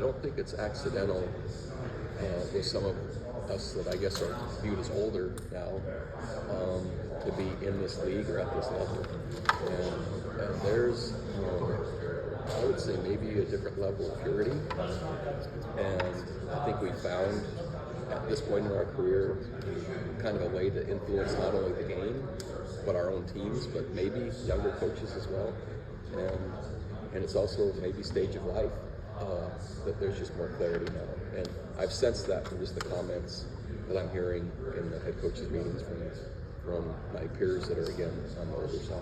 don't think it's accidental with some of us that I guess are viewed as older now to be in this league or at this level. And there's, I would say, maybe a different level of purity. And I think we found at this point in our career kind of a way to influence not only the game, but our own teams, but maybe younger coaches as well. And it's also maybe stage of life that there's just more clarity now. And I've sensed that from just the comments that I'm hearing in the head coaches meetings from my peers that are, again, on the older side.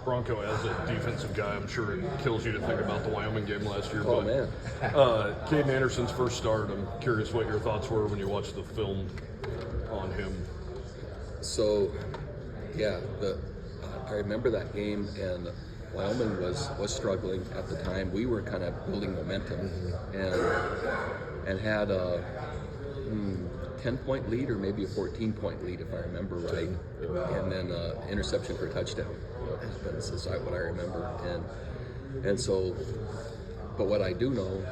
Bronco, as a defensive guy, I'm sure it kills you to think about the Wyoming game last year. Oh, man. Caden Anderson's first start, I'm curious what your thoughts were when you watched the film on him. So, yeah, I remember that game, and Wyoming was struggling at the time. We were kind of building momentum and had a 10-point lead or maybe a 14-point lead, if I remember right, and then interception for a touchdown. That's what I remember. And so, but what I do know,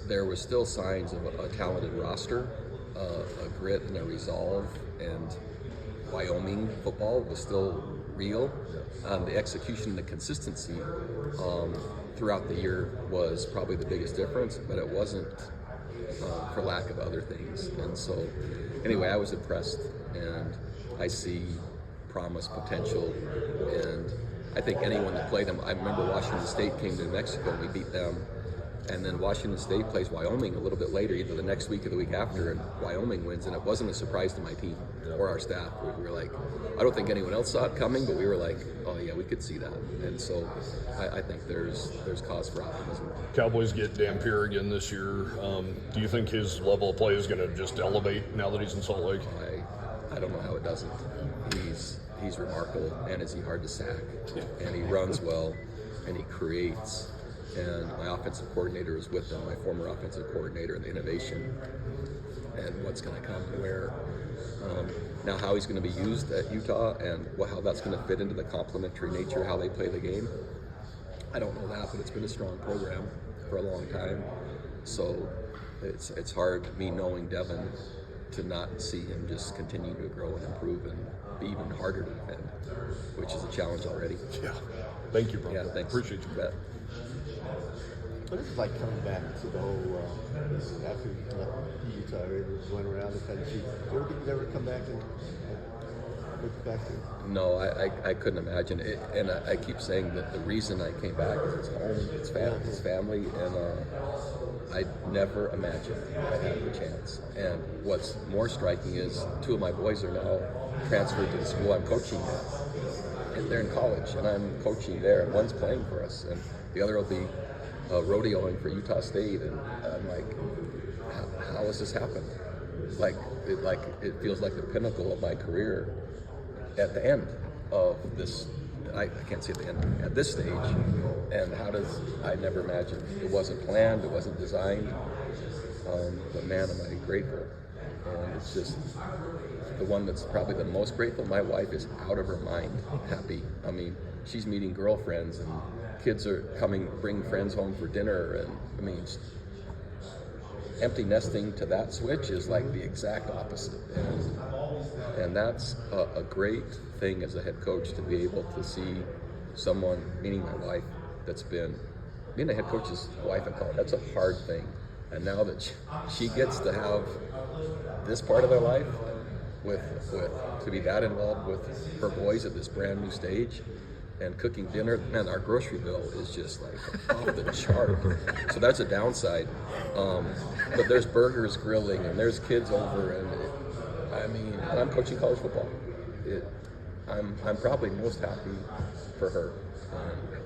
there was still signs of a talented roster, a grit and a resolve, and Wyoming football was still real. The execution and the consistency throughout the year was probably the biggest difference, but it wasn't for lack of other things. And so, anyway, I was impressed, and I see promise, potential, and I think anyone that played them. I remember Washington State came to New Mexico and we beat them, and then Washington State plays Wyoming a little bit later, either the next week or the week after, and Wyoming wins, and it wasn't a surprise to my team or our staff. We were like, I don't think anyone else saw it coming, but we were like, oh yeah, we could see that. And so I think there's cause for optimism. Cowboys get Dampier again this year. Do you think his level of play is going to just elevate now that he's in Salt Lake? I don't know how it doesn't. He's remarkable, and is he hard to sack? And he runs well, and he creates. And my offensive coordinator is with him, my former offensive coordinator, and the innovation and what's going to come where. Now, how he's going to be used at Utah and how that's going to fit into the complementary nature, how they play the game, I don't know that, but it's been a strong program for a long time. So it's hard, me knowing Devin, to not see him just continue to grow and improve and be even harder to defend, which is a challenge already. Yeah. Thank you, Bronco. Yeah, thanks. Appreciate you. Bet. What is it like coming back to the whole, after you left Utah, everybody went around and kind of cheat? Do you ever come back and look back to? No, I couldn't imagine it. And I keep saying that the reason I came back is it's home, it's family, and I never imagined I'd have the chance. And what's more striking is two of my boys are now transferred to the school I'm coaching at. And they're in college, and I'm coaching there, and one's playing for us, and the other will be rodeoing for Utah State. And I'm like, how has this happened? It feels like the pinnacle of my career at the end of this. I can't say at the end, at this stage. And I never imagined. It wasn't planned, it wasn't designed, but man, am I grateful. And it's just the one that's probably the most grateful. My wife is out of her mind happy. I mean, she's meeting girlfriends, and kids are coming, bring friends home for dinner, and I mean, empty nesting to that switch is like the exact opposite. And that's a great thing as a head coach, to be able to see someone, meaning my wife, that's been, being a head coach's wife, I call it, that's a hard thing. And now that she gets to have this part of their life to be that involved with her boys at this brand new stage and cooking dinner, man, our grocery bill is just like off the chart. So that's a downside. But there's burgers grilling, and there's kids over, and I'm coaching college football. I'm probably most happy for her.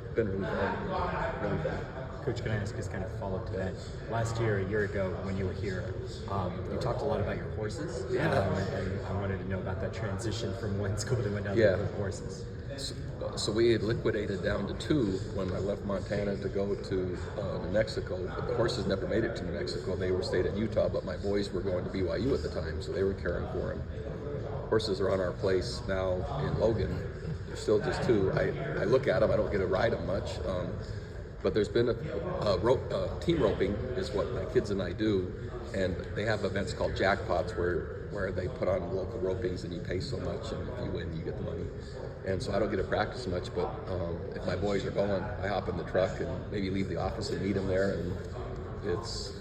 It's been really fun, really fun. Coach, can I ask just kind of follow up to that? Last year, a year ago, when you were here, you talked a lot about your horses. Yeah. And I wanted to know about that transition from one school to another with horses. So we had liquidated down to 2 when I left Montana to go to New Mexico, but the horses never made it to New Mexico. They stayed at Utah, but my boys were going to BYU at the time, so they were caring for them. Horses are on our place now in Logan. There's still just 2. I look at them, I don't get to ride them much, But there's been team roping is what my kids and I do, and they have events called jackpots where they put on local ropings and you pay so much, and if you win, you get the money. And so I don't get to practice much, but if my boys are going, I hop in the truck and maybe leave the office and meet them there, and it's,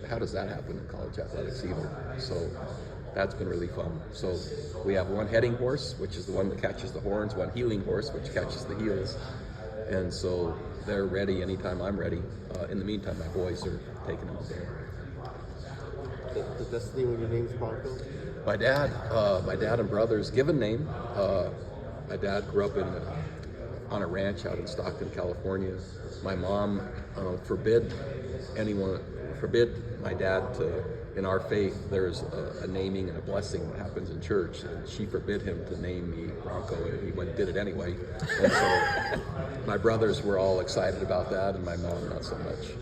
how does that happen in college athletics either? So that's been really fun. So we have one heading horse, which is the one that catches the horns, one heeling horse, which catches the heels. And so they're ready anytime I'm ready. In the meantime, my boys are taking them there. Does that mean when your name's Bronco? My dad and brother's given name. My dad grew up on a ranch out in Stockton, California. My mom forbid my dad to, in our faith, there's a naming and a blessing that happens in church, and she forbid him to name me Bronco, and he went and did it anyway. And so my brothers were all excited about that, and my mom not so much.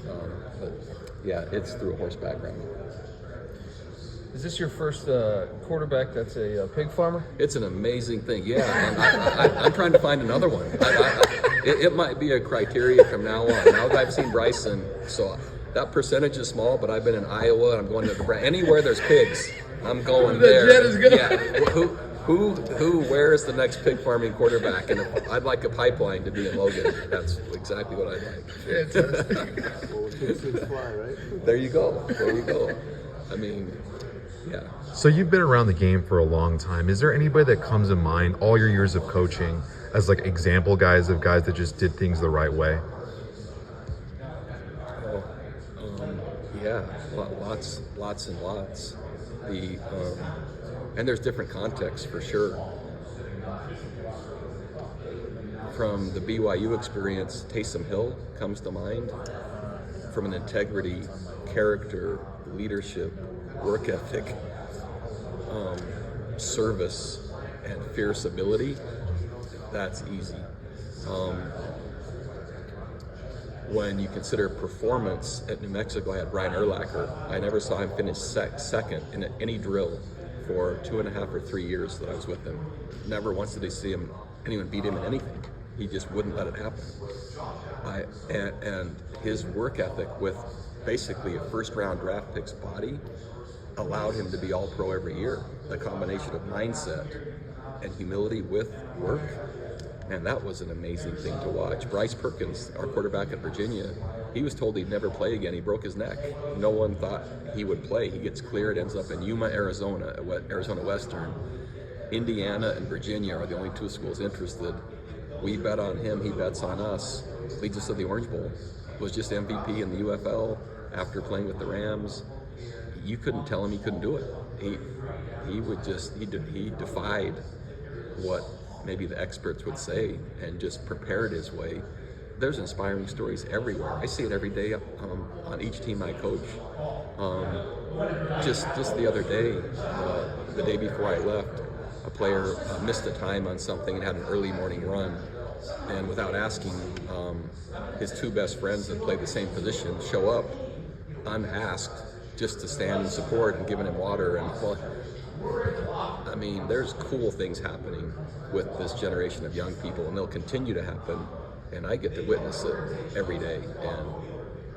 But yeah, it's through a horse background. Is this your first quarterback that's a pig farmer? It's an amazing thing, yeah. And I'm trying to find another one. It might be a criteria from now on. Now that I've seen Bryson, so that percentage is small, but I've been in Iowa, and I'm going to Nebraska. Anywhere there's pigs, I'm going there. Jet is good. Yeah. Where is the next pig farming quarterback? And I'd like a pipeline to be in Logan. That's exactly what I'd like. Well, pigs fly, right? There you go. I mean, yeah. So you've been around the game for a long time. Is there anybody that comes to mind all your years of coaching as like example guys that just did things the right way? Yeah, lots and lots. And there's different contexts for sure. From the BYU experience, Taysom Hill comes to mind. From an integrity, character, leadership, work ethic, service, and fierce ability, that's easy. When you consider performance at New Mexico, I had Brian Urlacher. I never saw him finish second in any drill for 2.5 or 3 years that I was with him. Never once did I see anyone beat him in anything. He just wouldn't let it happen. And his work ethic with basically a first-round draft pick's body allowed him to be all-pro every year. The combination of mindset and humility with work, and that was an amazing thing to watch. Bryce Perkins, our quarterback at Virginia, he was told he'd never play again. He broke his neck. No one thought he would play. He gets cleared, ends up in Yuma, Arizona Western. Indiana and Virginia are the only two schools interested. We bet on him, he bets on us. Leads us to the Orange Bowl. Was just MVP in the UFL after playing with the Rams. You couldn't tell him he couldn't do it. He defied what maybe the experts would say and just prepared his way. There's inspiring stories everywhere. I see it every day on each team I coach. Just the other day, the day before I left, a player missed a time on something and had an early morning run. And without asking, his two best friends that play the same position show up unasked just to stand and support and giving him water. And I mean, there's cool things happening with this generation of young people, and they'll continue to happen. And I get to witness it every day. And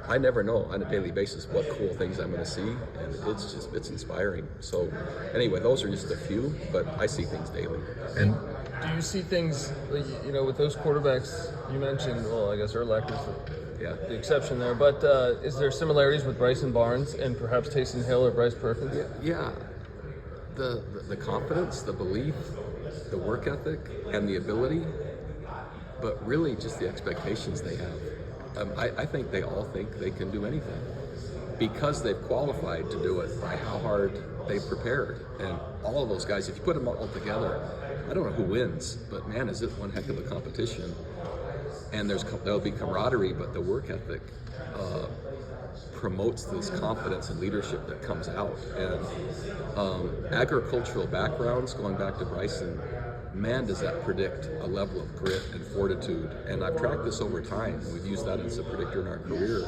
I never know on a daily basis what cool things I'm going to see, and it's inspiring. So anyway, those are just a few, but I see things daily. And Do you see things, with those quarterbacks you mentioned? Well, I guess Urlacher's the exception there, but is there similarities with Bryson Barnes and perhaps Taysom Hill or Bryce Perkins? Yeah. The confidence, the belief, the work ethic, and the ability, but really just the expectations they have. I think they all think they can do anything because they've qualified to do it by how hard they've prepared. And all of those guys, if you put them all together, I don't know who wins, but man, is it one heck of a competition. And there'll be camaraderie, but the work ethic promotes this confidence and leadership that comes out. And agricultural backgrounds, going back to Bryson, man, does that predict a level of grit and fortitude. And I've tracked this over time. We've used that as a predictor in our career,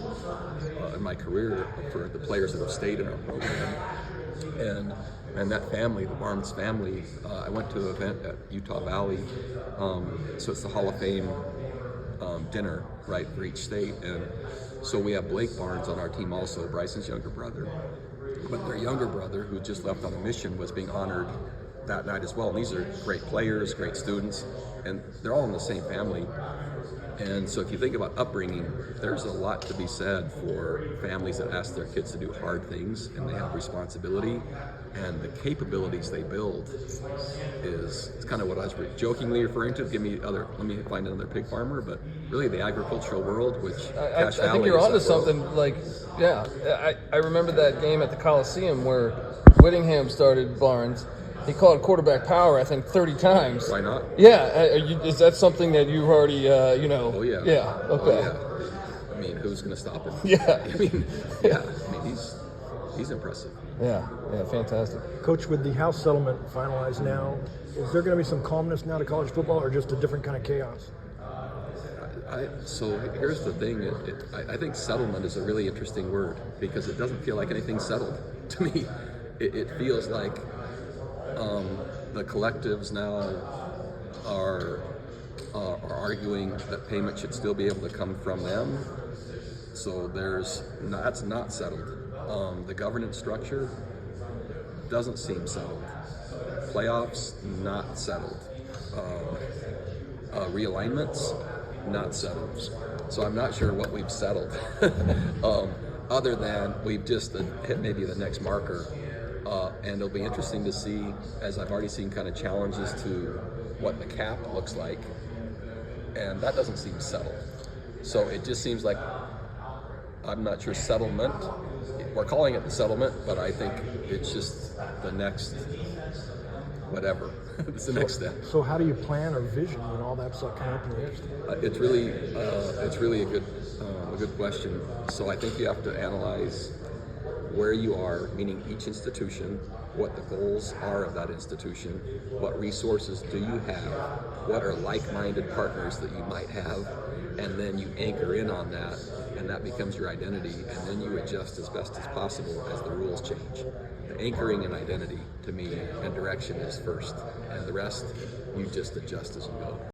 in my career, for the players that have stayed in our program. And that family, the Barnes family, I went to an event at Utah Valley. So it's the Hall of Fame dinner, right, for each state. And so we have Blake Barnes on our team also, Bryson's younger brother. But their younger brother, who just left on a mission, was being honored that night as well. And these are great players, great students, and they're all in the same family. And so if you think about upbringing, there's a lot to be said for families that ask their kids to do hard things and they have responsibility, and the capabilities they build is it's kind of what I was jokingly referring to. Let me find another pig farmer, but really the agricultural world, which I think you're onto something. Like, yeah, I remember that game at the Coliseum where Whittingham started Barnes. He called quarterback power, I think, 30 times. Why not? Yeah. Is that something that you've already, Oh, yeah. Yeah. Okay. Oh, yeah. I mean, who's going to stop him? Yeah. I mean, yeah. I mean, he's impressive. Yeah. Yeah. Fantastic. Coach, with the House settlement finalized now, is there going to be some calmness now to college football, or just a different kind of chaos? So here's the thing. I think settlement is a really interesting word because it doesn't feel like anything's settled to me. It feels like the collectives now are arguing that payment should still be able to come from them. So that's not settled. The governance structure doesn't seem settled. Playoffs, not settled. Realignments, not settled. So I'm not sure what we've settled, other than we've just hit maybe the next marker. And it'll be interesting to see, as I've already seen kind of challenges to what the cap looks like, and that doesn't seem settled. So it just seems like, I'm not sure settlement, we're calling it the settlement, but I think it's just the next, whatever, it's the next step. So how do you plan or vision when all that's kind of up in the air still? It's really a good question. So I think you have to analyze where you are, meaning each institution, what the goals are of that institution, what resources do you have, what are like-minded partners that you might have, and then you anchor in on that, and that becomes your identity, and then you adjust as best as possible as the rules change. The anchoring and identity, to me, and direction is first, and the rest, you just adjust as you go.